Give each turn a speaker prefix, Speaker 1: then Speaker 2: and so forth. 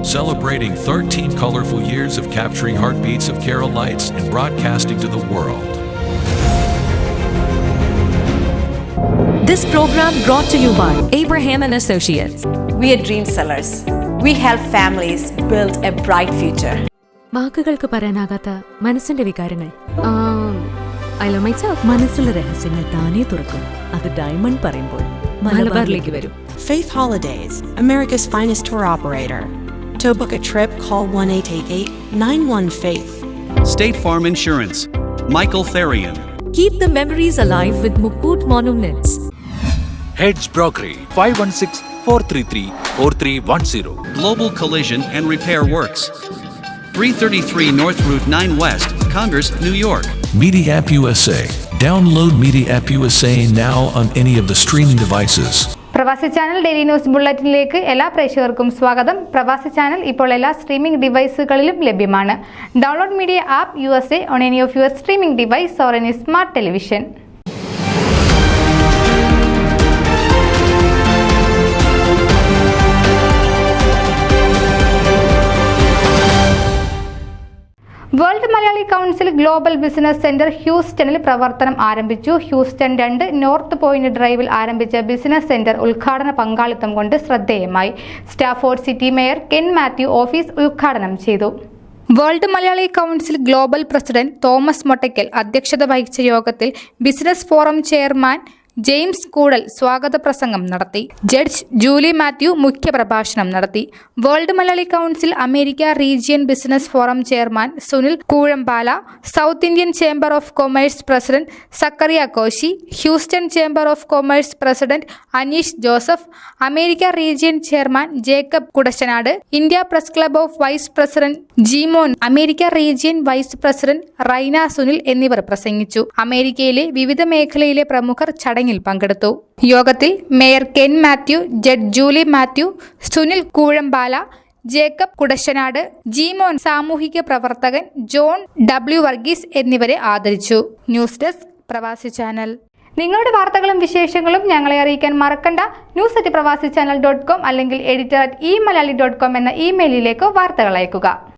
Speaker 1: celebrating 13 colorful years of capturing heartbeats of Keralites and broadcasting to the world.
Speaker 2: This program brought to you by Abraham and Associates.
Speaker 3: We are dream sellers. We help families build a bright future.
Speaker 4: വാക്കുകൾക്ക് പറയാനാകാത്ത മനസ്സിന്റെ വികാരങ്ങൾ. I love myself. മനസ്സിലെ രഹസ്യങ്ങൾ താനേ തുറക്കും. അത് diamond പറയുമ്പോൾ മലബാറിലേക്ക് വരും.
Speaker 5: Faith Holidays, America's finest tour operator. To book a trip, call 1-888-91-FAITH.
Speaker 6: State Farm Insurance, Michael Therian.
Speaker 2: Keep the memories alive with Mukut Monuments.
Speaker 7: Heads Brokery 516-433-4310.
Speaker 6: Global Collision and Repair Works, 333 North Route 9 West, Congress, New York.
Speaker 1: Media App USA. Download Media App USA now on any of the streaming devices.
Speaker 8: പ്രവാസി channel daily news ബുള്ളറ്റിനിലേക്ക് എല്ലാ പ്രേക്ഷകർക്കും സ്വാഗതം. പ്രവാസി channel ഇപ്പോൾ എല്ലാ streaming ഡിവൈസുകളിലും ലഭ്യമാണ്. Download media app USA on any of your streaming device or any smart television. World Malayali council global business centre ഹ്യൂസ്റ്റണിൽ പ്രവർത്തനം ആരംഭിച്ചു. ഹ്യൂസ്റ്റൺ 2 നോർത്ത് പോയിന്റ് ഡ്രൈവിൽ ആരംഭിച്ച ബിസിനസ് സെന്റർ ഉദ്ഘാടന പങ്കാളിത്തം കൊണ്ട് ശ്രദ്ധേയമായി. Stafford city mayor Ken Mathew office ഉദ്ഘാടനം ചെയ്തു. World Malayali council global president Thomas Mottakkal അധ്യക്ഷത വഹിച്ച യോഗത്തിൽ business forum chairman James Koodal സ്വാഗത പ്രസംഗം നടത്തി. ജഡ്ജ് ജൂലി മാത്യു മുഖ്യപ്രഭാഷണം നടത്തി. World Malayali council America region business forum chairman Sunil Koozhampala, south Indian chamber of commerce president Zachariah Koshy, Houston chamber of commerce president Aneesh Joseph, America region chairman Jacob Kudassanad, India press club of vice president Jimon, America region vice president Raina Sunil എന്നിവർ പ്രസംഗിച്ചു. അമേരിക്കയിലെ വിവിധ മേഖലയിലെ പ്രമുഖർ ചടങ്ങിൽ പങ്കെടുത്തു. യോഗത്തിൽ mayor Ken Mathew, judge Julie Mathew, Sunil Koozhampala, Jacob Kudassanad, Jimon, സാമൂഹിക പ്രവർത്തകൻ ജോൺ W വർഗീസ് എന്നിവരെ ആദരിച്ചു. News desk Pravasi channel. നിങ്ങളുടെ വാർത്തകളും വിശേഷങ്ങളും ഞങ്ങളെ അറിയിക്കാൻ മറക്കണ്ട. news@pravasichannel.com അല്ലെങ്കിൽ editor@eMalayali.com എന്ന ഇമെയിലിലേക്ക് വാർത്തകൾ അയക്കുക.